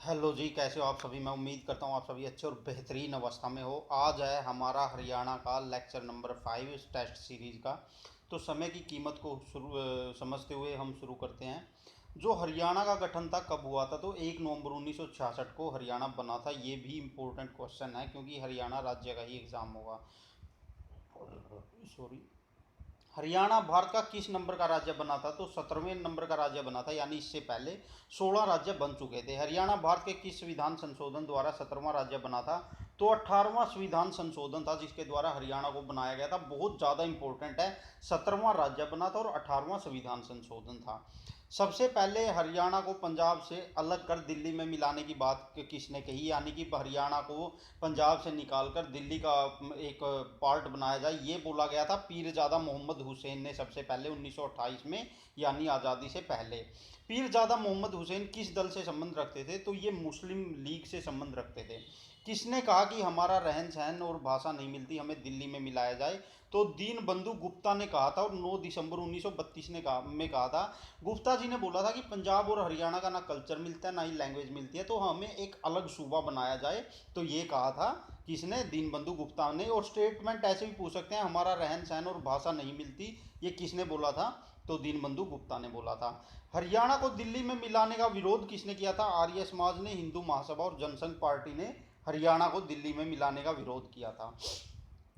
Hello जी, कैसे हो आप सभी। मैं उम्मीद करता हूँ आप सभी अच्छे और बेहतरीन अवस्था में हो। आज है हमारा हरियाणा का लेक्चर नंबर 5 इस टेस्ट सीरीज़ का। तो समय की कीमत को समझते हुए हम शुरू करते हैं। जो हरियाणा का गठन था कब हुआ था, तो 1 नवंबर 1966 को हरियाणा बना था। ये भी इम्पोर्टेंट क्वेश्चन है क्योंकि हरियाणा राज्य का ही एग्ज़ाम होगा। सॉरी, हरियाणा भारत का किस नंबर का राज्य बना था, तो 17वें नंबर का राज्य बना था। यानी इससे पहले 16 राज्य बन चुके थे। हरियाणा भारत के किस संविधान संशोधन द्वारा 17वां राज्य बना था, तो 18वां संविधान संशोधन था जिसके द्वारा हरियाणा को बनाया गया था। बहुत ज़्यादा इंपॉर्टेंट है। 17वां राज्य बना था और 18वां संविधान संशोधन था। सबसे पहले हरियाणा को पंजाब से अलग कर दिल्ली में मिलाने की बात किसने कही, यानी कि हरियाणा को पंजाब से निकालकर दिल्ली का एक पार्ट बनाया जाए, ये बोला गया था पीरजादा मोहम्मद हुसैन ने सबसे पहले 1928 में, यानी आज़ादी से पहले। पीरजादा मोहम्मद हुसैन किस दल से संबंध रखते थे, तो ये मुस्लिम लीग से संबंध रखते थे। किसने कहा कि हमारा रहन सहन और भाषा नहीं मिलती, हमें दिल्ली में मिलाया जाए, तो दीन बंधु गुप्ता ने कहा था और 9 दिसंबर 1932 में कहा था। गुप्ता जी ने बोला था कि पंजाब और हरियाणा का ना कल्चर मिलता है ना ही लैंग्वेज मिलती है, तो हमें एक अलग सूबा बनाया जाए। तो ये कहा था किसने, दीन बंधु गुप्ता ने। और स्टेटमेंट ऐसे भी पूछ सकते हैं, हमारा रहन सहन और भाषा नहीं मिलती, ये किसने बोला था, तो दीन बंधु गुप्ता ने बोला था। हरियाणा को दिल्ली में मिलाने का विरोध किसने किया था, आर्य समाज ने, हिंदू महासभा और जनसंघ पार्टी ने हरियाणा को दिल्ली में मिलाने का विरोध किया था।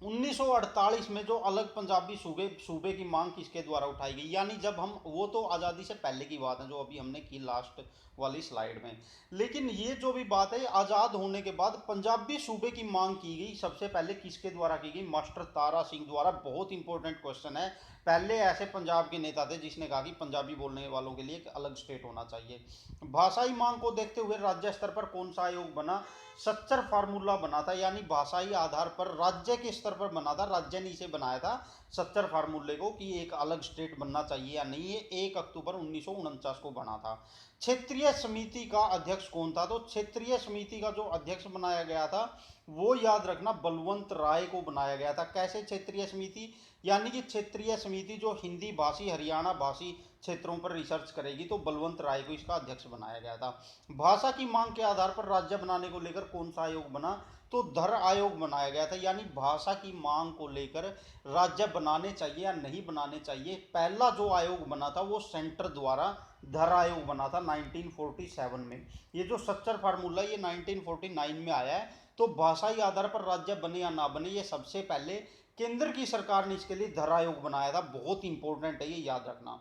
1948 में जो अलग पंजाबी सूबे सूबे की मांग किसके द्वारा उठाई गई, यानी जब हम, वो तो आज़ादी से पहले की बात है जो अभी हमने की लास्ट वाली स्लाइड में। लेकिन ये जो भी बात है, आज़ाद होने के बाद पंजाबी सूबे की मांग की गई सबसे पहले किसके द्वारा की गई, मास्टर तारा सिंह द्वारा। बहुत इंपॉर्टेंट क्वेश्चन है। पहले ऐसे पंजाब के नेता थे जिसने कहा कि पंजाबी बोलने वालों के लिए एक अलग स्टेट होना चाहिए। भाषाई मांग को देखते हुए राज्य स्तर पर कौन सा आयोग बना, सच्चर फार्मूला बना था। यानी भाषाई आधार पर राज्य के स्तर पर बना था, राज्य ने इसे बनाया था सच्चर फार्मूले को कि एक अलग स्टेट बनना चाहिए या नहीं। ये 1 अक्टूबर 1949 को बना था। क्षेत्रीय समिति का अध्यक्ष कौन था, तो क्षेत्रीय समिति का जो अध्यक्ष बनाया गया था वो याद रखना बलवंत राय को बनाया गया था। कैसे क्षेत्रीय समिति, यानी कि क्षेत्रीय समिति जो हिंदी भाषी हरियाणा भाषी क्षेत्रों पर रिसर्च करेगी, तो बलवंत राय को इसका अध्यक्ष बनाया गया था। भाषा की मांग के आधार पर राज्य बनाने को लेकर कौन सा आयोग बना, तो धर आयोग बनाया गया था। यानी भाषा की मांग को लेकर राज्य बनाने चाहिए या नहीं बनाने चाहिए, पहला जो आयोग बना था वो सेंटर द्वारा धर आयोग बना था 1947 में। ये जो सच्चर फार्मूला ये 1949 में आया है। तो भाषाई आधार पर राज्य बने या ना बने, ये सबसे पहले केंद्र की सरकार ने इसके लिए धर आयोग बनाया था। बहुत इंपॉर्टेंट है, ये याद रखना।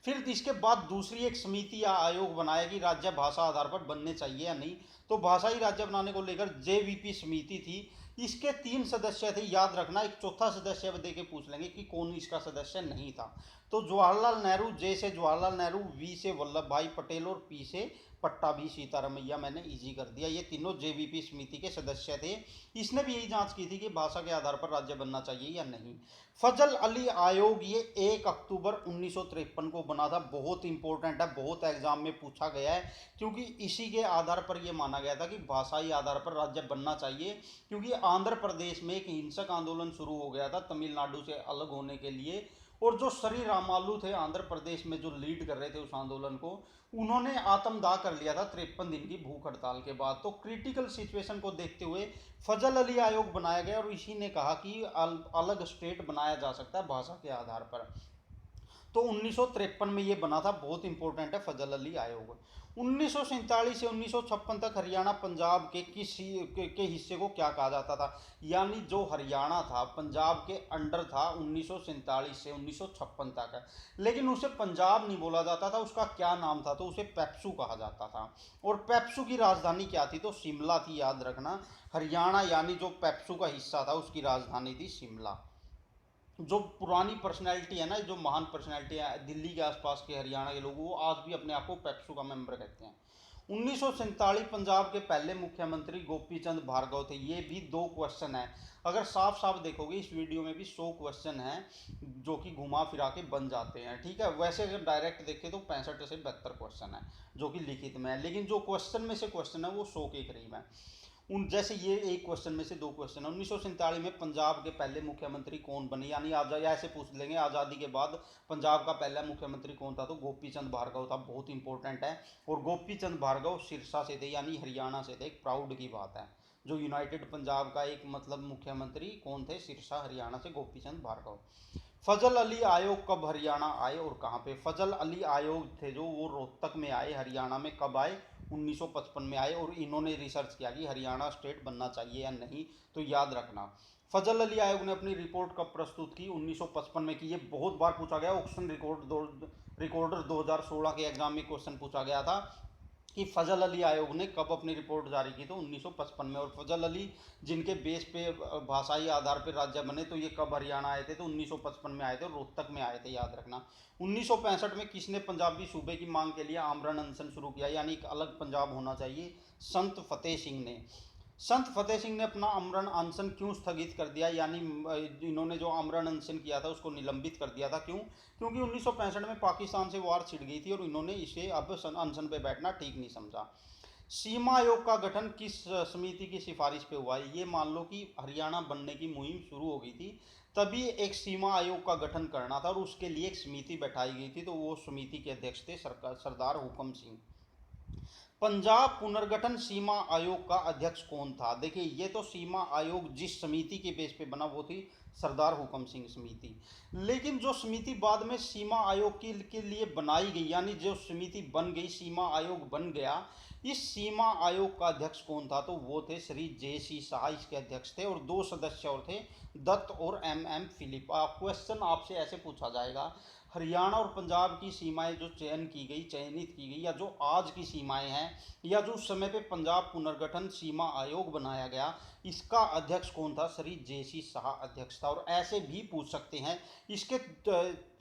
फिर इसके बाद दूसरी एक समिति या आयोग बनाया कि राज्य भाषा आधार पर बनने चाहिए या नहीं। तो भाषाई राज्य बनाने को लेकर जेवीपी समिति थी। इसके 3 सदस्य थे, याद रखना। एक चौथा सदस्य दे के पूछ लेंगे कि कौन इसका सदस्य नहीं था। तो जवाहरलाल नेहरू, जे से जवाहरलाल नेहरू, वी से वल्लभ भाई पटेल और पी से पट्टाभी सीतारमैया। मैंने इजी कर दिया। ये तीनों जेवीपी समिति के सदस्य थे। इसने भी यही जांच की थी कि भाषा के आधार पर राज्य बनना चाहिए या नहीं। फजल अली आयोग ये 1 अक्टूबर 1953 को बना था। बहुत इंपॉर्टेंट है, बहुत एग्जाम में पूछा गया है क्योंकि इसी के आधार पर यह माना गया था कि भाषाई आधार पर राज्य बनना चाहिए। क्योंकि आंध्र प्रदेश में एक हिंसक आंदोलन शुरू हो गया था तमिलनाडु से अलग होने के लिए, और जो श्री रामालू थे आंध्र प्रदेश में जो लीड कर रहे थे उस आंदोलन को, उन्होंने आत्मदाह कर लिया था 53 दिन की भूख हड़ताल के बाद। तो क्रिटिकल सिचुएशन को देखते हुए फजल अली आयोग बनाया गया और इसी ने कहा कि अलग स्टेट बनाया जा सकता है भाषा के आधार पर। तो 1953 में ये बना था। बहुत इंपॉर्टेंट है फजल अली आयोग। 1947 से 1956 तक हरियाणा पंजाब के के हिस्से को क्या कहा जाता था, यानी जो हरियाणा था पंजाब के अंडर था 1947 से 1956 तक। लेकिन उसे पंजाब नहीं बोला जाता था, उसका क्या नाम था, तो उसे पेप्सू कहा जाता था। और पेप्सू की राजधानी क्या थी, तो शिमला थी, याद रखना। हरियाणा यानी जो पेप्सू का हिस्सा था उसकी राजधानी थी शिमला। जो पुरानी पर्सनैलिटी है ना, जो महान पर्सनैलिटी है दिल्ली के आसपास के हरियाणा के लोग, वो आज भी अपने आप को पेप्सू का मेंबर कहते हैं। 1947 पंजाब के पहले मुख्यमंत्री गोपी चंद भार्गव थे। ये भी 2 क्वेश्चन है। अगर साफ साफ देखोगे इस वीडियो में भी 100 क्वेश्चन हैं जो कि घुमा फिरा के बन जाते हैं, ठीक है। वैसे अगर डायरेक्ट देखें तो 65 से 72 क्वेश्चन है जो कि लिखित में है, लेकिन जो क्वेश्चन में से क्वेश्चन है वो 100 के करीब है। जैसे ये एक क्वेश्चन में से दो क्वेश्चन है। 1947 में पंजाब के पहले मुख्यमंत्री कौन बने, यानी या ऐसे पूछ लेंगे आज़ादी के बाद पंजाब का पहला मुख्यमंत्री कौन था, तो गोपी चंद भार्गव था। बहुत इंपॉर्टेंट है। और गोपी चंद भार्गव सिरसा से थे, यानी हरियाणा से थे। एक प्राउड की बात है। जो यूनाइटेड पंजाब का एक मतलब मुख्यमंत्री कौन थे, सिरसा हरियाणा से गोपी चंद भार्गव। फजल अली आयोग कब हरियाणा आए और कहाँ पे? फजल अली आयोग थे जो, वो रोहतक में आए, हरियाणा में कब आए? 1955 में आए। और इन्होंने रिसर्च किया कि हरियाणा स्टेट बनना चाहिए या नहीं। तो याद रखना, फजल अली आयोग ने अपनी रिपोर्ट कब प्रस्तुत की? 1955 में की। ये बहुत बार पूछा गया। ऑप्शन रिकॉर्डर 2016 के एग्जाम में क्वेश्चन पूछा गया था कि फजल अली आयोग ने कब अपनी रिपोर्ट जारी की, तो 1955 में। और फजल अली जिनके बेस पे भाषाई आधार पर राज्य बने, तो ये कब हरियाणा आए थे? तो 1955 में आए थे और रोहतक में आए थे, याद रखना। 1965 में किसने पंजाबी सूबे की मांग के लिए आमरण अनशन शुरू किया, यानी एक अलग पंजाब होना चाहिए? संत फतेह सिंह ने। संत फतेह सिंह ने अपना आमरण अनशन क्यों स्थगित कर दिया, यानी इन्होंने जो आमरण अनशन किया था उसको निलंबित कर दिया था? क्यों? क्योंकि 1965 में पाकिस्तान से वार छिड़ गई थी और इन्होंने इसे अब अनशन पे बैठना ठीक नहीं समझा। सीमा आयोग का गठन किस समिति की सिफारिश पे हुआ है? ये मान लो कि हरियाणा बनने की मुहिम शुरू हो गई थी, तभी एक सीमा आयोग का गठन करना था और उसके लिए एक समिति बैठाई गई थी। तो वो समिति के अध्यक्ष थे सरदार हुकम सिंह। पंजाब पुनर्गठन सीमा आयोग का अध्यक्ष कौन था? देखिए, ये तो सीमा आयोग जिस समिति के बेस पे बना वो थी सरदार हुकम सिंह समिति। लेकिन जो समिति बाद में सीमा आयोग के लिए बनाई गई, यानी जो समिति बन गई, सीमा आयोग बन गया, इस सीमा आयोग का अध्यक्ष कौन था? तो वो थे श्री जे.सी. शाह, इसके अध्यक्ष थे। और दो सदस्य और थे, दत्त और एम फिलिप। क्वेश्चन आपसे ऐसे पूछा जाएगा, हरियाणा और पंजाब की सीमाएं जो चयनित की गई, या जो आज की सीमाएं हैं, या जो उस समय पे पंजाब पुनर्गठन सीमा आयोग बनाया गया, इसका अध्यक्ष कौन था? श्री जे.सी. शाह अध्यक्ष था। और ऐसे भी पूछ सकते हैं, इसके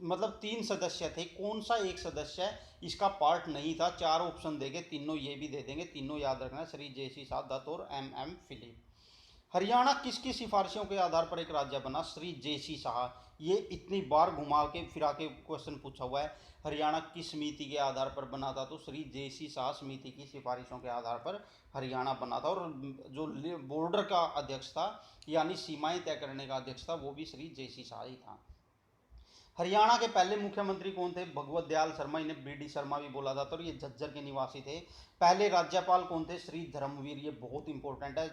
मतलब 3 सदस्य थे, कौन सा एक सदस्य इसका पार्ट नहीं था? 4 ऑप्शन देंगे, तीनों ये भी दे देंगे, तीनों याद रखना, श्री जे.सी. शाह, दत्त और एम फिलिप। हरियाणा किसकी सिफारिशों के आधार पर एक राज्य बना? श्री जे.सी. शाह। ये इतनी बार घुमा के फिरा के क्वेश्चन पूछा हुआ है। हरियाणा किस समिति के आधार पर बना था? तो श्री जे.सी. शाह समिति की सिफारिशों के आधार पर हरियाणा बना था। और जो बॉर्डर का अध्यक्ष था, यानी सीमाएं तय करने का अध्यक्ष था, वो भी श्री जे.सी. शाह ही था। हरियाणा के पहले मुख्यमंत्री कौन थे? भगवत दयाल शर्मा, इन्हें बी.डी. शर्मा भी बोला जाता है, और ये झज्जर के निवासी थे। पहले राज्यपाल कौन थे? श्री धर्मवीर। ये बहुत इंपॉर्टेंट है।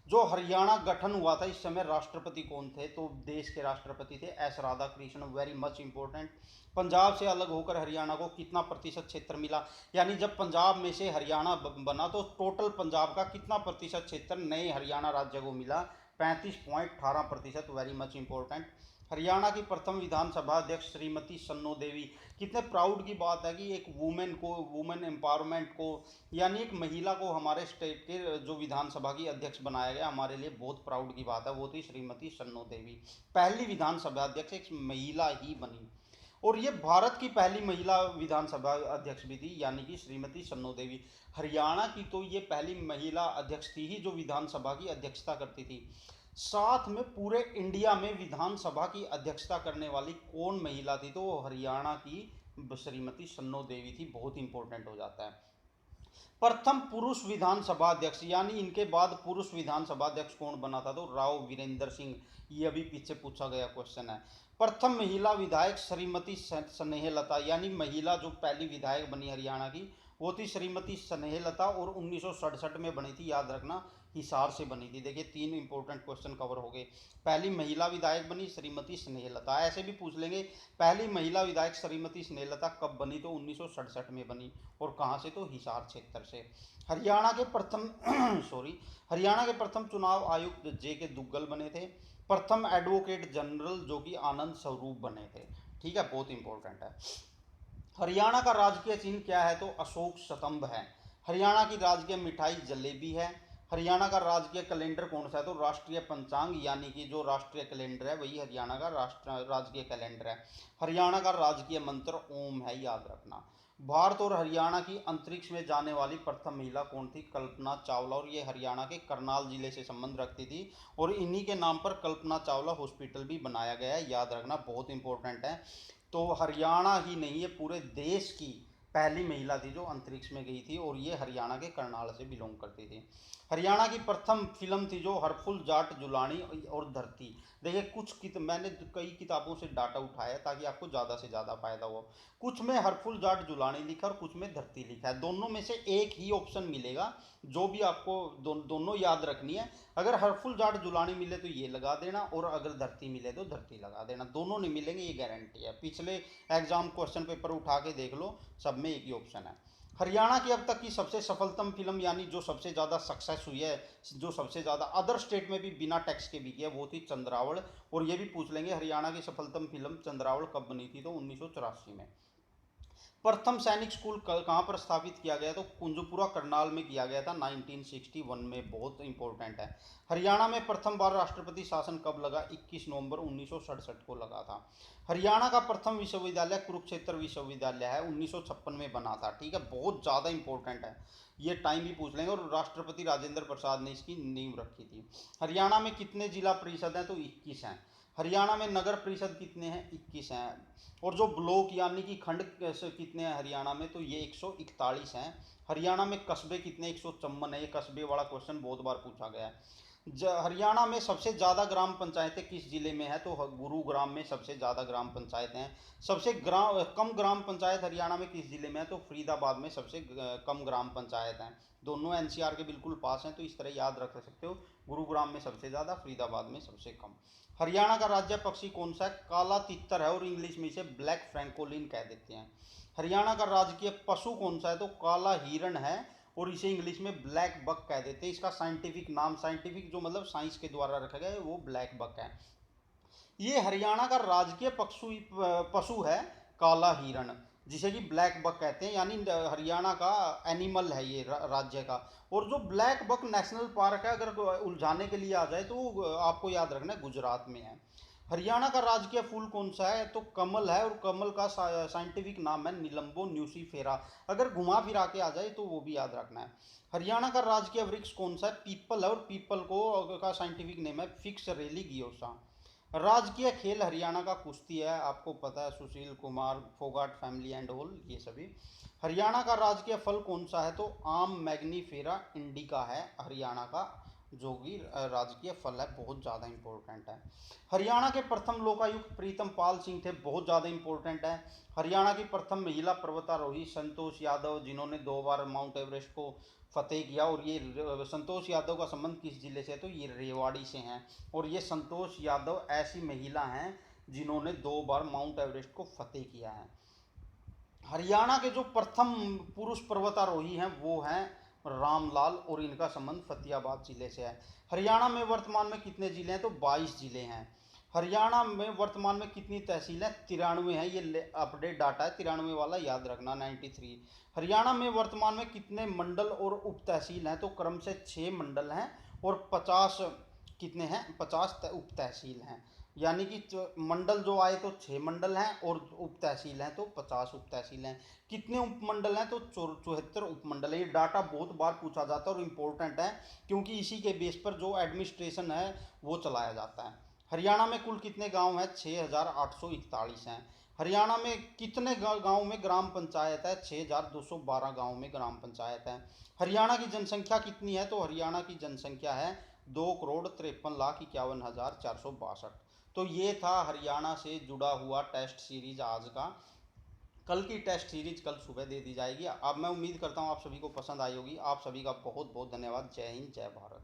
जो हरियाणा गठन हुआ था, इस समय राष्ट्रपति कौन थे? तो देश के राष्ट्रपति थे S Radha Krishna. Very much important. Punjab से अलग होकर हरियाणा को कितना प्रतिशत क्षेत्र मिला, यानी जब पंजाब में से हरियाणा बना तो टोटल पंजाब का कितना प्रतिशत क्षेत्र नए हरियाणा राज्य को मिला? 35.18%। Very much important. हरियाणा की प्रथम विधानसभा अध्यक्ष श्रीमती सन्नो देवी। कितने प्राउड की बात है कि एक वुमेन एम्पावरमेंट को, यानी एक महिला को हमारे स्टेट के जो विधानसभा की अध्यक्ष बनाया गया, हमारे लिए बहुत प्राउड की बात है। वो थी श्रीमती सन्नो देवी। पहली विधानसभा अध्यक्ष एक महिला ही बनी। और ये भारत की पहली महिला विधानसभा अध्यक्ष भी थी, यानी कि श्रीमती सन्नो देवी। हरियाणा की तो ये पहली महिला अध्यक्ष थी ही जो विधानसभा की अध्यक्षता करती थी। साथ में पूरे इंडिया में विधानसभा की अध्यक्षता करने वाली कौन महिला थी? तो वो हरियाणा की श्रीमती सन्नो देवी थी। बहुत इंपॉर्टेंट हो जाता है। प्रथम पुरुष विधानसभा अध्यक्ष, यानी इनके बाद पुरुष विधानसभा अध्यक्ष कौन बना था? तो राव वीरेंद्र सिंह। ये अभी पीछे पूछा गया क्वेश्चन है। प्रथम महिला विधायक श्रीमती स्नेहलता, यानी महिला जो पहली विधायक बनी हरियाणा की, वो थी श्रीमती स्नेहलता। और 1967 में बनी थी, याद रखना, हिसार से बनी थी। देखिए, 3 इंपॉर्टेंट क्वेश्चन कवर हो गए। पहली महिला विधायक बनी श्रीमती स्नेहलता। ऐसे भी पूछ लेंगे, पहली महिला विधायक श्रीमती स्नेहलता कब बनी? तो 1967 में बनी। और कहाँ से? तो हिसार क्षेत्र से। हरियाणा के प्रथम हरियाणा के प्रथम चुनाव आयुक्त जे के दुग्गल बने थे। प्रथम एडवोकेट जनरल जो कि आनंद स्वरूप बने थे। ठीक है, बहुत इंपॉर्टेंट है। हरियाणा का राजकीय चिन्ह क्या है? तो अशोक स्तंभ है। हरियाणा की राजकीय मिठाई जलेबी है। हरियाणा का राजकीय कैलेंडर कौन सा है? तो राष्ट्रीय पंचांग, यानी कि जो राष्ट्रीय कैलेंडर है वही हरियाणा का राजकीय कैलेंडर है। हरियाणा का राजकीय मंत्र ओम है, याद रखना। भारत और हरियाणा की अंतरिक्ष में जाने वाली प्रथम महिला कौन थी? कल्पना चावला। और ये हरियाणा के करनाल जिले से संबंध रखती थी, और इन्हीं के नाम पर कल्पना चावला हॉस्पिटल भी बनाया गया है, याद रखना, बहुत इंपॉर्टेंट है। तो हरियाणा ही नहीं है, पूरे देश की पहली महिला थी जो अंतरिक्ष में गई थी, और ये हरियाणा के करनाल से बिलोंग करती थी। हरियाणा की प्रथम फिल्म थी जो हरफुल जाट जुलानी और धरती। देखिए मैंने कई किताबों से डाटा उठाया ताकि आपको ज़्यादा से ज़्यादा फायदा हो। कुछ में हरफुल जाट जुलानी लिखा और कुछ में धरती लिखा है, दोनों में से एक ही ऑप्शन मिलेगा। जो भी आपको दोनों याद रखनी है। अगर हरफुल जाट जुलानी मिले तो ये लगा देना, और अगर धरती मिले तो धरती लगा देना। दोनों नहीं मिलेंगे ये गारंटी है, पिछले एग्जाम क्वेश्चन पेपर उठा के देख लो, सब में एक ही ऑप्शन है। हरियाणा की अब तक की सबसे सफलतम फिल्म, यानी जो सबसे ज़्यादा सक्सेस हुई है, जो सबसे ज़्यादा अदर स्टेट में भी बिना टैक्स के बिकी है, वो थी चंद्रावल। और ये भी पूछ लेंगे हरियाणा की सफलतम फिल्म चंद्रावल कब बनी थी, तो 1984 में। प्रथम सैनिक स्कूल कहाँ पर स्थापित किया गया, तो कुंजपुरा करनाल में किया गया था 1961 में, बहुत इंपॉर्टेंट है। हरियाणा में प्रथम बार राष्ट्रपति शासन कब लगा, 21 नवंबर 1967 को लगा था। हरियाणा का प्रथम विश्वविद्यालय कुरुक्षेत्र विश्वविद्यालय है, 1956 में बना था। ठीक है, बहुत ज़्यादा इंपॉर्टेंट है, ये टाइम भी पूछ लेंगे। और राष्ट्रपति राजेंद्र प्रसाद ने इसकी नींव रखी थी। हरियाणा में कितने जिला परिषद हैं, तो 21 हैं। हरियाणा में नगर परिषद कितने हैं, 21 हैं। और जो ब्लॉक यानी कि खंड कितने हैं हरियाणा में, तो ये 141 हैं। हरियाणा में कस्बे कितने, 154 है। ये कस्बे वाला क्वेश्चन बहुत बार पूछा गया है। हरियाणा में सबसे ज़्यादा ग्राम पंचायतें किस जिले में है, तो गुरुग्राम में सबसे ज़्यादा ग्राम पंचायतें हैं। सबसे कम ग्राम पंचायत हरियाणा में किस जिले में है, तो फरीदाबाद में सबसे कम ग्राम पंचायत हैं। दोनों एनसीआर के बिल्कुल पास हैं, तो इस तरह याद रख सकते हो। गुरुग्राम में सबसे ज़्यादा, फरीदाबाद में सबसे कम। हरियाणा का राज्य पक्षी कौन सा है, काला तितर है, और इंग्लिश में इसे ब्लैक फ्रैंकोलिन कह देते हैं। हरियाणा का राजकीय पशु कौन सा है, तो काला हिरण है, और इसे इंग्लिश में ब्लैक बक कह देते हैं। इसका साइंटिफिक नाम, साइंटिफिक जो मतलब साइंस के द्वारा रखा गया है, वो ब्लैक बक है। ये हरियाणा का राजकीय पशु पशु है काला हिरण, जिसे कि ब्लैक बक कहते हैं, यानी हरियाणा का एनिमल है ये, राज्य का। और जो ब्लैक बक नेशनल पार्क है, अगर उलझाने के लिए आ जाए तो आपको याद रखना है गुजरात में है। हरियाणा का राजकीय फूल कौन सा है, तो कमल है, और कमल का साइंटिफिक नाम है निलंबो न्यूसीफेरा। अगर घुमा फिरा के आ जाए तो वो भी याद रखना है। हरियाणा का राजकीय वृक्ष कौन सा है, पीपल है, और पीपल को का साइंटिफिक नेम है फिक्स रेली गियोसा। राजकीय खेल हरियाणा का कुश्ती है, आपको पता है, Sushil Kumar Phogat family and whole ये सभी। हरियाणा का राजकीय फल कौन सा है, तो आम मैग्नीफेरा इंडिका है हरियाणा का जो कि राजकीय फल है, बहुत ज़्यादा इंपॉर्टेंट है। हरियाणा के प्रथम लोकायुक्त प्रीतम पाल सिंह थे, बहुत ज़्यादा इंपॉर्टेंट है। हरियाणा की प्रथम महिला पर्वतारोही संतोष यादव, जिन्होंने 2 बार माउंट एवरेस्ट को फतेह किया। और ये संतोष यादव का संबंध किस जिले से है, तो ये रेवाड़ी से हैं। और ये संतोष यादव ऐसी महिला हैं जिन्होंने 2 बार माउंट एवरेस्ट को फतेह किया है। हरियाणा के जो प्रथम पुरुष पर्वतारोही हैं वो हैं रामलाल, और इनका संबंध फतेहाबाद जिले से है। हरियाणा में वर्तमान में कितने जिले हैं, तो 22 जिले हैं। हरियाणा में वर्तमान में कितनी तहसीलें, 93 है। ये अपडेट डाटा है, 93 वाला याद रखना, 93। हरियाणा में वर्तमान में कितने मंडल और उप तहसील हैं, तो क्रम से 6 मंडल हैं, और 50 कितने हैं, 50 उप तहसील हैं। यानी कि मंडल जो आए तो 6 मंडल हैं, और उप तहसील हैं तो 50 उप तहसील हैं। कितने उपमंडल हैं, तो 74 उपमंडल है। ये डाटा बहुत बार पूछा जाता है और इम्पोर्टेंट है, क्योंकि इसी के बेस पर जो एडमिनिस्ट्रेशन है वो चलाया जाता है। हरियाणा में कुल कितने गांव हैं, 6841 हैं। हरियाणा में कितने गांव में ग्राम पंचायत है, 6212 गांव में ग्राम पंचायत है। हरियाणा की जनसंख्या कितनी है, तो हरियाणा की जनसंख्या है 2,53,51,462। तो ये था हरियाणा से जुड़ा हुआ टेस्ट सीरीज आज का। कल की टेस्ट सीरीज कल सुबह दे दी जाएगी। अब मैं उम्मीद करता हूँ आप सभी को पसंद आई होगी। आप सभी का बहुत बहुत धन्यवाद। जय हिंद, जय भारत।